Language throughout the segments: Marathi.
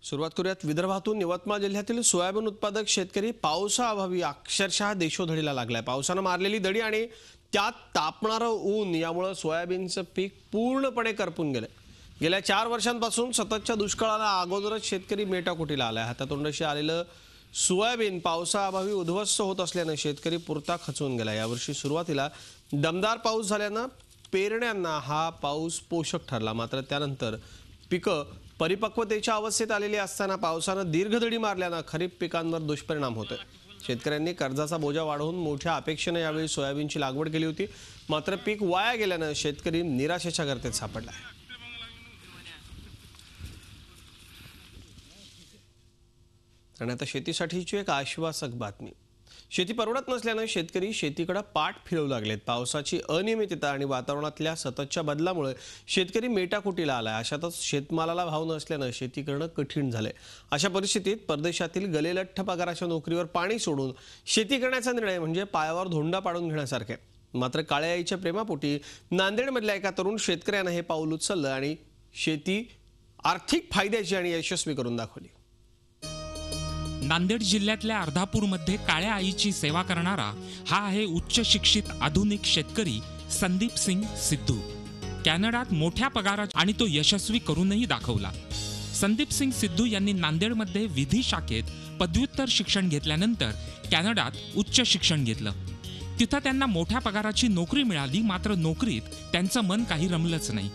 सुरुवात करूयात विदर्भातून। यवतमाळ जिल्ह्यातील सोयाबीन उत्पादक शेतकरी पावसाअभावी अक्षरशः देशोधडीला लागलाय। पावसाने मारलेली दडी आणि त्यात तापणारं ऊन यामुळे सोयाबीनचं पीक पूर्णपणे करपून गेलंय। गेल्या 4 वर्षांपासून सततच्या दुष्काळाला अगोदरच शेतकरी मेटाकुटीला आलाय। हातातोंडाशी आलेलं सोयाबीन पावसाअभावी उद्ध्वस्त होत असल्याने शेतकरी पुरता खचून गेला। यावर्षी सुरुवातीला दमदार पाऊस झाल्याने पेरण्यांना हा पाऊस पोषक ठरला, मात्र त्यानंतर पिकं परिपक्वतेच्या अवस्थेत आलेली असताना पावसाने दीर्घदडी मारल्याने खरीप पिकांवर दुष्परिणाम होतोय। शेतकऱ्यांनी कर्जाचा बोजा वाढवून मोठ्या अपेक्षेने यावेळी सोयाबीनची लागवड केली होती, मात्र पीक वाया गेल्याने शेतकरी निराशेच्या गर्तेत सापडला आहे। आणि आता शेतीसाठीची एक आश्वासक बातमी। शेती परवडत नसल्याने शेतकरी शेतीकडे पाठ फिरवू लागलेत। पावसाची अनियमितता आणि वातावरणातल्या सततच्या बदलामुळे शेतकरी मेटाकुटीला आलाय। अशातच शेतमालाला भाव नसल्याने शेती करणं कठीण झालंय। अशा परिस्थितीत परदेशातील गलेलठ्ठ पगाराच्या नोकरीवर पाणी सोडून शेती करण्याचा निर्णय म्हणजे पायावर धोंडा पाडून घेण्यासारखे। मात्र काळ्या आईच्या प्रेमापोटी नांदेडमधल्या एका तरुण शेतकऱ्याने हे पाऊल उचललं आणि शेती आर्थिक फायद्याची आणि यशस्वी करून दाखवली। नांदेड जिल्ह्यातल्या अर्धापूरमध्ये काळ्या आईची सेवा करणारा हा आहे उच्च शिक्षित आधुनिक शेतकरी संदीप सिंग सिद्धू। कॅनडात मोठ्या पगारात आणि तो यशस्वी करूनही दाखवला। संदीप सिंग सिद्धू यांनी नांदेडमध्ये विधी शाखेत पदव्युत्तर शिक्षण घेतल्यानंतर कॅनडात उच्च शिक्षण घेतलं। तिथं त्यांना मोठ्या पगाराची नोकरी मिळाली, मात्र नोकरीत त्यांचं मन काही रमलंच नाही।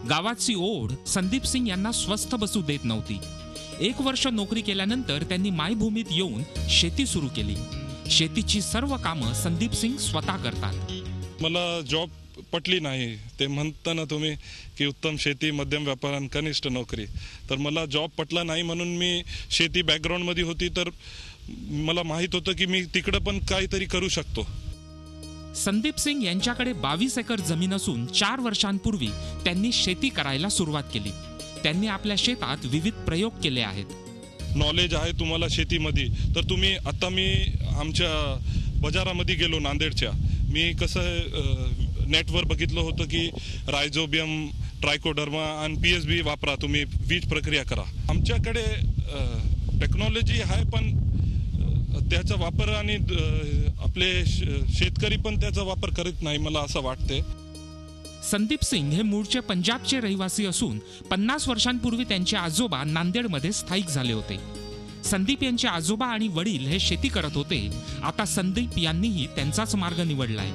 गावाची ओढ संदीप सिंग यांना स्वस्थ बसू देत नव्हती। 1 वर्ष नोकरी केल्यानंतर त्यांनी मायभूमीत येऊन शेती सुरू केली। शेतीची सर्व कामं संदीप सिंग स्वतः करतात। मला जॉब पटली नाही। ते म्हणता ना तुम्ही की उत्तम शेती, मध्यम व्यापार आणि कनिष्ठ नोकरी, तर मला जॉब पटला नाही म्हणून मी शेती बॅकग्राऊंडमध्ये होती, तर मला माहित होतं की मी तिकडे पण काहीतरी करू शकतो। संदीप सिंग यांच्याकडे 22 एकर जमीन असून 4 वर्षांपूर्वी त्यांनी शेती करायला सुरुवात केली। त्यांनी आपल्या शेतात विविध प्रयोग केले आहेत। नॉलेज आहे तुम्हाला शेतीमध्ये, तर तुम्ही आता मी आमच्या बाजारामध्ये गेलो नांदेडच्या, मी कसं नेटवर बघितलं होतं की रायझोबियम, ट्रायकोडर्मा आणि PSB वापरा, तुम्ही बीज प्रक्रिया करा। आमच्याकडे टेक्नॉलॉजी आहे, पण त्याचा वापर आणि आपले शेतकरी पण त्याचा वापर करत नाही, मला असं वाटते। संदीप सिंग हे मूळचे पंजाबचे रहिवासी असून 50 वर्षांपूर्वी त्यांचे आजोबा नांदेडमध्ये स्थायिक झाले होते। संदीप यांचे आजोबा आणि वडील हे शेती करत होते। आता संदीप यांनीही त्यांचाच मार्ग निवडलाय।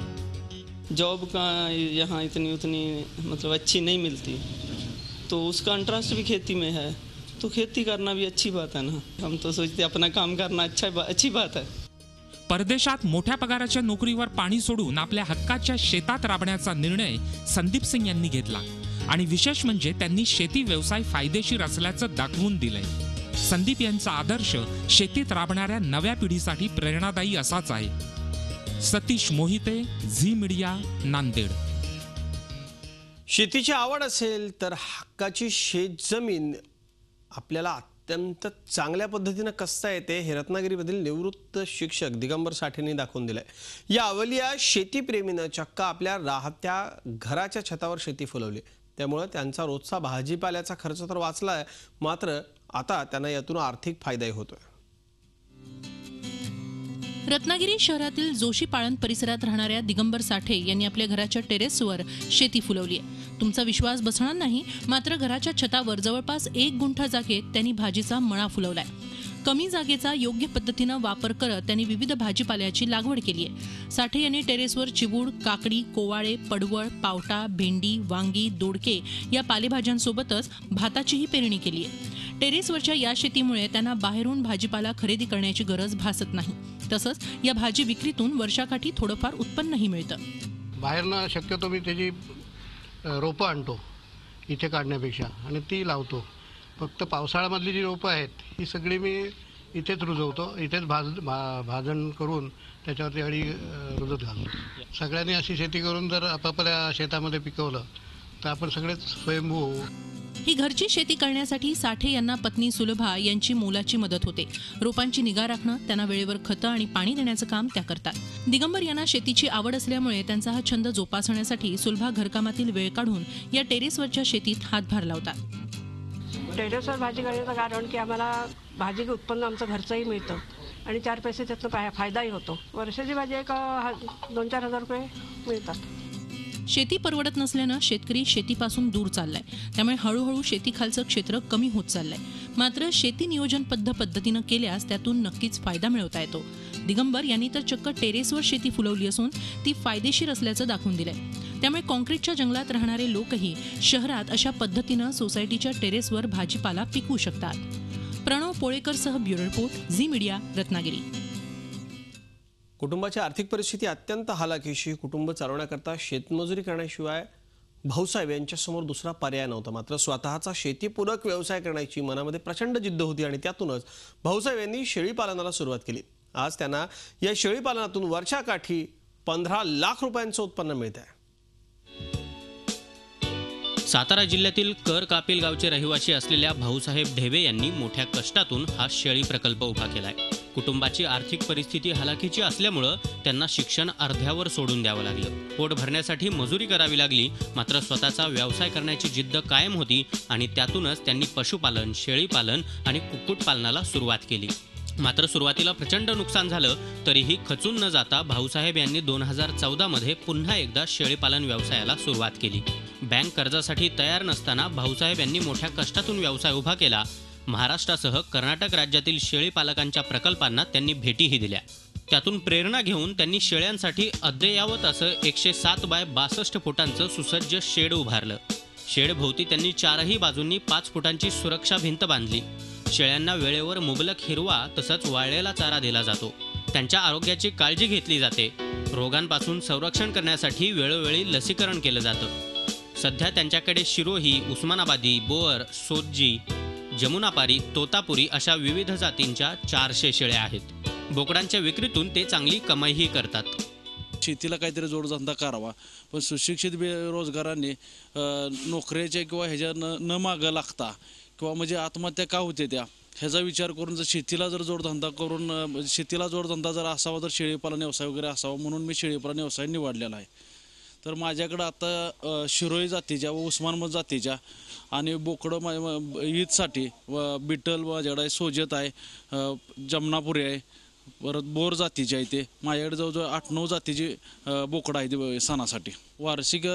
जॉब का यहाँ इतनी मतलब अच्छी नहीं मिलती, तो उसका इंटरेस्ट भी खेती में है, तो खेती करना भी अच्छी बात है ना। हम तो सोचते अपना काम करना अच्छी बात है। परदेशात मोठ्या पगाराच्या नोकरीवर पाणी सोडून आपल्या हक्काच्या शेतात राबण्याचा निर्णय संदीप सिंग यांनी घेतला आणि विशेष म्हणजे त्यांनी शेती व्यवसाय फायदेशीर असल्याचं दाखवून दिलंय। संदीप यांचा आदर्श शेतीत राबणाऱ्या नव्या पिढीसाठी प्रेरणादायी असाच आहे। सतीश मोहिते, झी मीडिया, नांदेड। शेतीची आवड असेल तर हक्काची शेतजमीन आपल्याला अत्यंत चांगल्या पद्धतीने कसता येते हे रत्नागिरीमधील निवृत्त शिक्षक दिगंबर साठेंनी दाखवून दिलंय। या अवलिया शेतीप्रेमीनं चक्क आपल्या राहत्या घराच्या छतावर शेती फुलवली, त्यामुळे त्यांचा रोजचा भाजीपाल्याचा खर्च तर वाचलाय, मात्र आता त्यांना यातून आर्थिक फायदाही होतोय। रत्नागिरी शहरातील जोशी पाळण परिसरात राहणाऱ्या दिगंबर साठे यांनी आपल्या घराच्या टेरेसवर शेती फुलवली आहे। तुमचा विश्वास बसणार नाही, मात्र घराच्या छतावर जवळपास 1 गुंठा जागेत त्यांनी भाजीचा मळा फुलवलाय। कमी जागेचा योग्य पद्धतीने वापर करत त्यांनी विविध भाजीपाल्याची लागवड केली आहे। साठे यांनी टेरेसवर चिबूड, काकडी, कोवाळे, पडवळ, पावटा, भेंडी, वांगी, दोडके या पालेभाज्यांसोबतच भाताचीही पेरणी केली आहे। टेरेसवरच्या या शेतीमुळे त्यांना बाहेरून भाजीपाला खरेदी करण्याची गरज भासत नाही। तसंच या भाजी विक्रीतून वर्षाकाठी थोडंफार उत्पन्नही मिळतं। बाहेरनं शक्यतो मी त्याची रोपं आणतो इथे काढण्यापेक्षा आणि ती लावतो। फक्त पावसाळ्यामधली जी रोपं आहेत ही सगळी मी इथेच रुजवतो, इथेच भाजण करून त्याच्यावरती अळी रुजत घालतो। सगळ्यांनी अशी शेती करून जर आपापल्या शेतामध्ये पिकवलं तर आपण सगळेच स्वयंभू होऊ। ही घरची शेती करण्यासाठी साठे यांना पत्नी सुलभा यांची मोलाची मदत होते। रोपांची निगा राखणं, त्यांना वेळेवर खतं आणि पाणी देण्याचं काम त्या करतात। दिगंबर यांना शेतीची आवड असल्यामुळे त्यांचा हा छंद जोपासण्यासाठी सुलभा घरकामातील वेळ काढून या टेरेसवरच्या शेतीत हातभार लावतात। टेरेसवर भाजी करण्याचं कारण की आम्हाला भाजी उत्पन्न आमचं घरचंही मिळतं आणि 4 पैसे त्यातनं फायदाही होतो. वर्षाची भाजी एक 2-4 हजार रुपये मिळतात. शेती परवडत नसल्यानं शेतकरी शेतीपासून दूर चाललाय. त्यामुळे हळूहळू शेतीखालचं क्षेत्र कमी होत चाललंय. मात्र शेती नियोजनबद्ध पद्धतीनं केल्यास त्यातून नक्कीच फायदा मिळवता येतो. दिगंबर यांनी तर चक्क टेरेसवर शेती फुलवली असून ती फायदेशीर असल्याचं दाखवून दिलंय. त्यामुळे काँक्रीटच्या जंगलात राहणारे लोकही शहरात अशा पद्धतीनं सोसायटीच्या टेरेसवर भाजीपाला पिकवू शकतात. प्रणव पोळेकरसह bureau report, Zee media, Ratnagiri. कुटुंबाची आर्थिक परिस्थिती अत्यंत हालाकीची. कुटुंब चालवण्याकरता शेतमजुरी करण्याशिवाय भाऊसाहेब यांच्यासमोर दुसरा पर्याय नव्हता. मात्र स्वतःचा शेतीपूरक व्यवसाय करण्याची मनामध्ये प्रचंड जिद्द होती आणि त्यातूनच भाऊसाहेब यांनी शेळीपालनाला सुरुवात केली. आज त्यांना या शेळीपालनातून वर्षाकाठी 15 लाख रुपयांचं उत्पन्न मिळत आहे. सातारा जिल्ह्यातील कर कापिल गावचे रहिवासी असलेल्या भाऊसाहेब ढेबे यांनी मोठ्या कष्टातून हा शेळी प्रकल्प उभा केलाय. कुटुंबाची आर्थिक परिस्थिती हलाखीची असल्यामुळं त्यांना शिक्षण अर्ध्यावर सोडून द्यावं लागलं. पोट भरण्यासाठी मजुरी करावी लागली. मात्र स्वतःचा व्यवसाय करण्याची जिद्द कायम होती आणि त्यातूनच त्यांनी पशुपालन, शेळीपालन आणि कुक्कुटपालनाला सुरुवात केली. मात्र सुरुवातीला प्रचंड नुकसान झालं तरीही खचून न जाता भाऊसाहेब यांनी 2014 मध्ये पुन्हा एकदा शेळीपालन व्यवसायाला सुरुवात केली. बँक कर्जासाठी तयार नसताना भाऊसाहेब यांनी मोठ्या कष्टातून व्यवसाय उभा केला. महाराष्ट्रासह कर्नाटक राज्यातील शेळीपालकांच्या प्रकल्पांना त्यांनी भेटीही दिल्या. त्यातून प्रेरणा घेऊन त्यांनी शेळ्यांसाठी अद्ययावत असं 107 बाय 62 फुटांचं सुसज्ज शेड उभारलं. शेडभोवती त्यांनी 4ही बाजूंनी 5 फुटांची सुरक्षा भिंत बांधली. शेळ्यांना वेळेवर मुबलक हिरवा तसंच वाळलेला चारा दिला जातो. त्यांच्या आरोग्याची काळजी घेतली जाते. रोगांपासून संरक्षण करण्यासाठी वेळोवेळी लसीकरण केलं जातं. सध्या त्यांच्याकडे शिरोही, उस्मानाबादी, बोअर, सोज्जी, जमुनापारी, तोतापुरी अशा विविध जातींच्या 400 शेळ्या आहेत. बोकडांच्या विक्रीतून ते चांगली कमाईही करतात. शेतीला काहीतरी जोडधंदा करावा, पण सुशिक्षित बेरोजगारांनी नोकऱ्याच्या किंवा ह्याच्या न मागं लागता किंवा म्हणजे आत्महत्या का होते त्या ह्याचा विचार करून जर शेतीला जोडधंदा जर असावा तर शेळीपालन व्यवसाय वगैरे असावा म्हणून मी शेळीपालन व्यवसाय निवडलेला आहे. तर माझ्याकडं आता शिरोई जातीच्या व उस्मानाबाद जातीच्या आणि बोकडं ईदसाठी बिटल माझ्याकडे आहे, सोजत आहे, जमनापुरी आहे, परत बोर जातीची आहे. ते माझ्याकडे जवळजवळ 8-9 जातीची बोकडं आहे सणासाठी. वार्षिक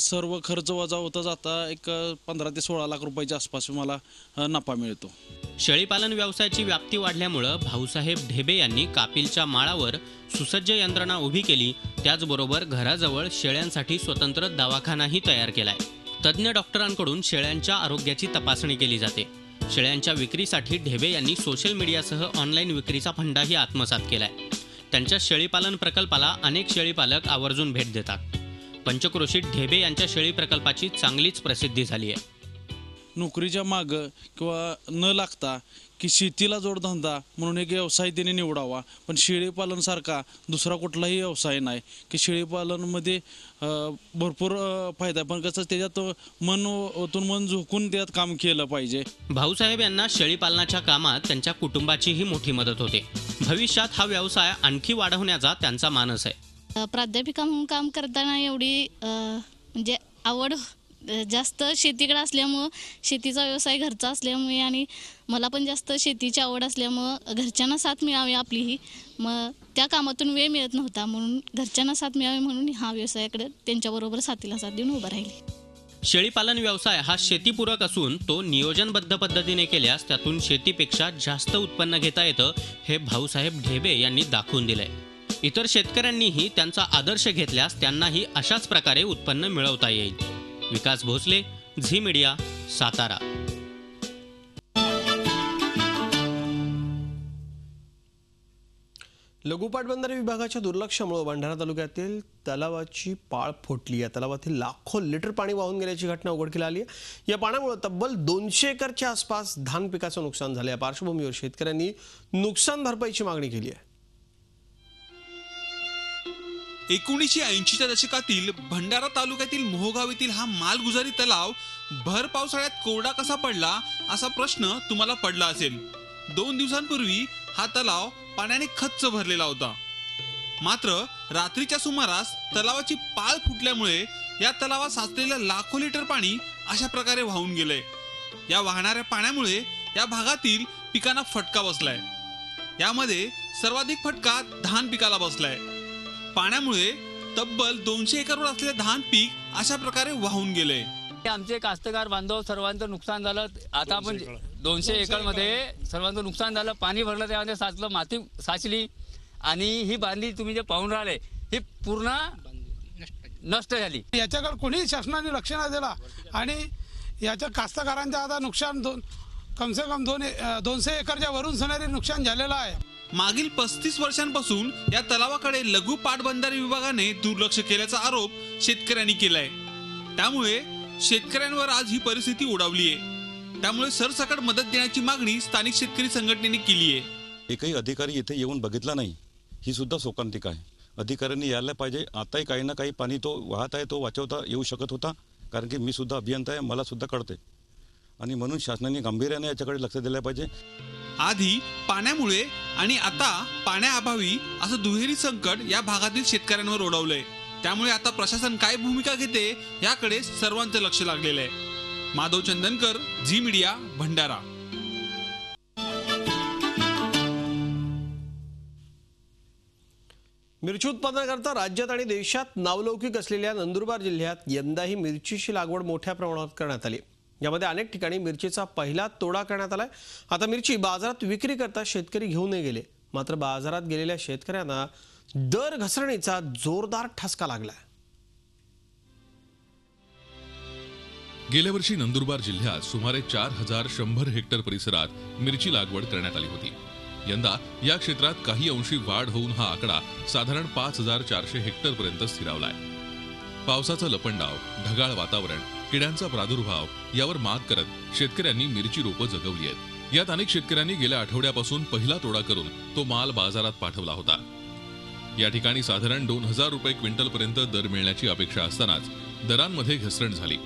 सर्व खर्च वजा होता जाता एक 15 ते 16 लाख रुपयाच्या आसपास मला नफा मिळतो. शेळीपालन व्यवसायाची व्याप्ती वाढल्यामुळं भाऊसाहेब ढेबे यांनी कापिलच्या माळावर सुसज्ज यंत्रणा उभी केली. त्याचबरोबर घराजवळ शेळ्यांसाठी स्वतंत्र दवाखानाही तयार केलाय. तज्ज्ञ डॉक्टरांकडून शेळ्यांच्या आरोग्याची तपासणी केली जाते. शेळ्यांच्या विक्रीसाठी ढेबे यांनी सोशल मीडियासह ऑनलाईन विक्रीचा फंडाही आत्मसात केलाय. त्यांच्या शेळीपालन प्रकल्पाला अनेक शेळीपालक आवर्जून भेट देतात. पंचक्रोशीत ढेबे यांच्या शेळी प्रकल्पाची चांगलीच प्रसिद्धी झाली आहे. नोकरीच्या मागं किंवा न लागता की शेतीला जोडधंदा म्हणून एक व्यवसाय त्याने निवडावा. पण शेळीपालनसारखा दुसरा कुठलाही व्यवसाय नाही की शेळीपालनमध्ये भरपूर फायदा आहे, पण कसं त्याच्यात मन झोकून त्यात काम केलं पाहिजे. भाऊसाहेब यांना शेळीपालनाच्या कामात त्यांच्या कुटुंबाचीही मोठी मदत होते. भविष्यात हा व्यवसाय आणखी वाढवण्याचा त्यांचा मानस आहे. प्राध्यापिका म्हणून काम करताना एवढी म्हणजे आवड जास्त शेतीकडे असल्यामुळं, शेतीचा व्यवसाय घरचा असल्यामुळे आणि मला पण जास्त शेतीची आवड असल्यामुळं घरच्यांना साथ मिळावी आपलीही, मग त्या कामातून वेळ मिळत नव्हता म्हणून घरच्यांना साथ मिळावी म्हणून हा व्यवसायाकडे त्यांच्याबरोबर साथीला साथ देऊन उभं राहिली. शेळीपालन व्यवसाय हा शेतीपूरक असून तो नियोजनबद्ध पद्धतीने केल्यास त्यातून शेतीपेक्षा जास्त उत्पन्न घेता येतं हे भाऊसाहेब ढेबे यांनी दाखवून दिलंय. इतर शेतकऱ्यांनीही त्यांचा आदर्श घेतल्यास त्यांनाही अशाच प्रकारे उत्पन्न मिळवता येईल. विकास भोसले, झी मीडिया, सातारा. लघु पाटबंधारे विभागाच्या दुर्लक्षामुळे भंडारा तालुक्यातील तलावाची पाळ फुटली. या तलावातील लाखो लिटर पाणी वाहून गेल्याची घटना उघडकीला आली आहे. या पाण्यामुळे तब्बल 200 एकरच्या आसपास धान पिकाचं नुकसान झालं. या पार्श्वभूमीवर शेतकऱ्यांनी नुकसान भरपाईची मागणी केली आहे. 1980च्या दशकातील भंडारा तालुक्यातील मोहगाव येथील हा मालगुजारी तलाव भर पावसाळ्यात कोरडा कसा पडला असा प्रश्न तुम्हाला पडला असेल. 2 दिवसांपूर्वी हा तलाव पाण्याने खच्च भरलेला होता. मात्र रात्रीच्या सुमारास तलावाची पाळ फुटल्यामुळे या तलावात साचलेलं लाखो लिटर पाणी अशा प्रकारे वाहून गेलंय. या वाहणाऱ्या पाण्यामुळे या भागातील पिकांना फटका बसलाय। यामध्ये सर्वाधिक फटका धान पिकाला बसलाय। पाण्यामुळे तब्बल 200 एकरवर असलेले धान पीक अशा प्रकारे वाहून गेले। आमचे कास्तकार बांधव सर्वांचं नुकसान झालं। आता आपण 200 एकर मध्ये सर्वांचं नुकसान झालं। पाणी भरलं, त्यामध्ये साचलं, माती साचली आणि ही बांधली तुम्ही जे पाहून राहिले ही पूर्ण नष्ट झाली। याच्याकडे कोणी शासनाने लक्ष नाही दिला आणि याच्या कास्तकारांचं आता नुकसान कमसे कम 200 एकरच्या वरून सोनारी नुकसान झालेलं आहे। मागील 35 वर्षांपासून या तलावाकडे लघु पाटबंधारे विभागाने दुर्लक्ष केल्याचा आरोप शेतकऱ्यांनी केलाय। त्यामुळे शेतकऱ्यांवर आज ही परिस्थिती ओढावली आहे। त्यामुळे सरसकट मदत देण्याची मागणी स्थानिक शेतकरी संघटनेने केली आहे। एकही अधिकारी इथे येऊन बघितला नाही, ही सुद्धा शोकांतिक आहे। अधिकाऱ्यांनी यायला पाहिजे। आताही काही ना काही पाणी तो वाहत आहे, तो वाचवता येऊ शकत होता, कारण की मी सुद्धा अभियंता आहे, मला सुद्धा कळते आणि म्हणून शासनाने गांभीर्याने याच्याकडे लक्ष दिलं पाहिजे। आधी पाण्यामुळे आणि आता पाण्याअभावी असं दुहेरी संकट या भागातील शेतकऱ्यांवर ओढवलंय। त्यामुळे आता प्रशासन काय भूमिका घेते याकडे सर्वांचं लक्ष लागलेलं आहे। माधव चंदनकर, झी मीडिया, भंडारा। मिरची उत्पादनाकरता राज्यात आणि देशात नावलौकिक असलेल्या नंदुरबार जिल्ह्यात यंदाही मिरचीची लागवड मोठ्या प्रमाणात करण्यात आली। यामध्ये अनेक ठिकाणी मिरचीचा पहिला तोडा करण्यात आलाय। आता मिरची बाजारात विक्री करता शेतकरी घेऊन गेले, मात्र बाजारात गेलेल्या शेतकऱ्यांना दर घसरणीचा जोरदार ठसका लागलाय। गेल्या वर्षी नंदुरबार जिल्ह्यात सुमारे 4100 हेक्टर परिसरात मिरची लागवड करण्यात आली होती। यंदा या क्षेत्रात काही अंशी वाढ होऊन हा आकडा साधारण 5400 हेक्टर पर्यंत स्थिरावलाय। पावसाचा लपंडाव, ढगाळ वातावरण, किड्यांचा प्रादुर्भाव यावर मात करत शेतकऱ्यांनी मिरची रोपं जगवली आहेत। यात अनेक शेतकऱ्यांनी गेल्या आठवड्यापासून पहिला तोडा करून तो माल बाजारात पाठवला होता। या ठिकाणी साधारण 2000 रुपये क्विंटल पर्यंत दर मिळण्याची अपेक्षा असतानाच दरांमध्ये घसरण झाली।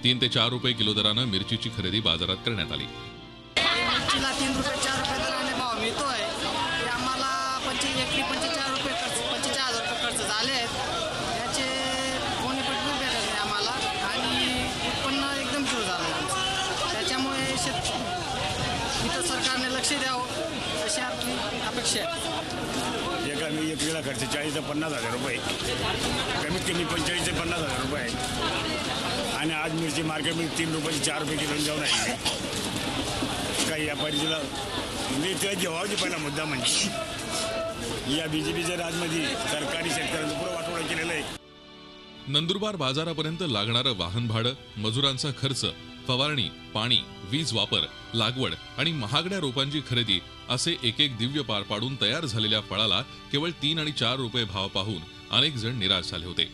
3 ते 4 रुपये किलो दरानं मिरचीची खरेदी बाजारात करण्यात आली। मिरचीला 3 रुपये 4 रुपये दराने भाव मिळतोय। आम्हाला 45 रुपये खर्च, 45,000 रुपये खर्च झाले आहेत। याचे कोणी पटकन भेटत नाही आम्हाला आणि उत्पन्न एकदम सुरू झालं। त्याच्यामुळे इथं सरकारने लक्ष द्यावं अशी आपली अपेक्षा आहे। एका मी एकरीला खर्च 40 ते 50,000 रुपये, कमीत कमी 45 ते 50,000 रुपये आहे आणि आज मिरची मार्केटमध्ये 3 रुपये 4 रुपये किलो जाऊन आहे। काही व्यापारी तिला म्हणजे त्या जेव्हाची पहिला मुद्दा म्हणजे या बीजेपीच्या राजमध्ये सरकारी शेतकऱ्यांचं पुरं वाटोळा केलेलं आहे। नंदुरबार बाजारापर्यंत लागणारं वाहन भाडं, मजुरांचा खर्च, फवारणी, पाणी, वीज वापर, लागवड आणि महागड्या रोपांची खरेदी असे एक दिव्य पार पाडून तयार झालेल्या फळाला केवळ 3 आणि 4 रुपये भाव पाहून अनेक जण निराश झाले होते।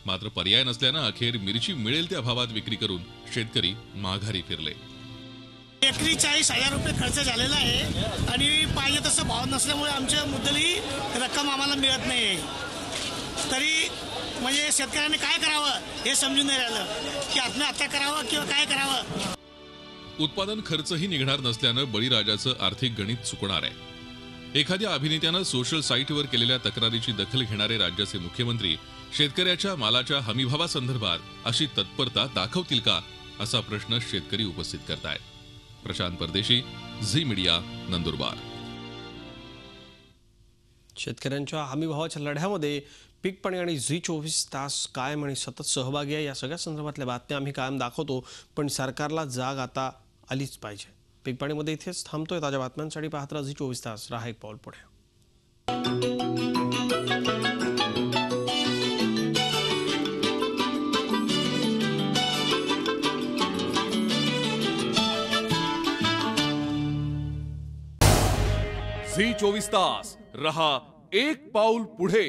मात्र पर्याय नसल्यानं अखेर मिरची मिळेल त्या भावात विक्री करून शेतकरी माघारी फिरले। एकरी 40,000 रुपये खर्च झालेला आहे आणि पाहिजे तसं भाव नसल्यामुळे आमच्या मुद्दली रक्कम आम्हाला मिळत नाही। तरी म्हणजे शेतकऱ्यांनी काय करावं हे समजून नाही राहिलं की आत्महत्या करावं किंवा काय करावं। उत्पादन खर्चही निघणार नसल्यानं बळीराजाचं आर्थिक गणित चुकणार आहे। एखाद्या अभिनेत्यानं सोशल साईटवर केलेल्या तक्रारीची दखल घेणारे राज्याचे मुख्यमंत्री शेतकऱ्याच्या मालाच्या हमीभावासंदर्भात अशी तत्परता दाखवतील का, असा प्रश्न शेतकरी उपस्थित करतायत। प्रशांत परदेशी, झी मीडिया, नंदुरबार। शेतकऱ्यांच्या हमीभावाच्या लढ्यामध्ये पीक पाणी आणि झी 24 तास कायम आणि सतत सहभागी आहे। या सगळ्या संदर्भातल्या बातम्या आम्ही कायम दाखवतो, पण सरकारला जाग आता आलीच पाहिजे। पीक पाणीमध्ये इथेच थांबतोय। ताज्या बातम्यांसाठी पाहत राहा झी 24 तास। राहा एक पाऊल पुढे। झी 24 तास रहा एक पाऊल पुढे।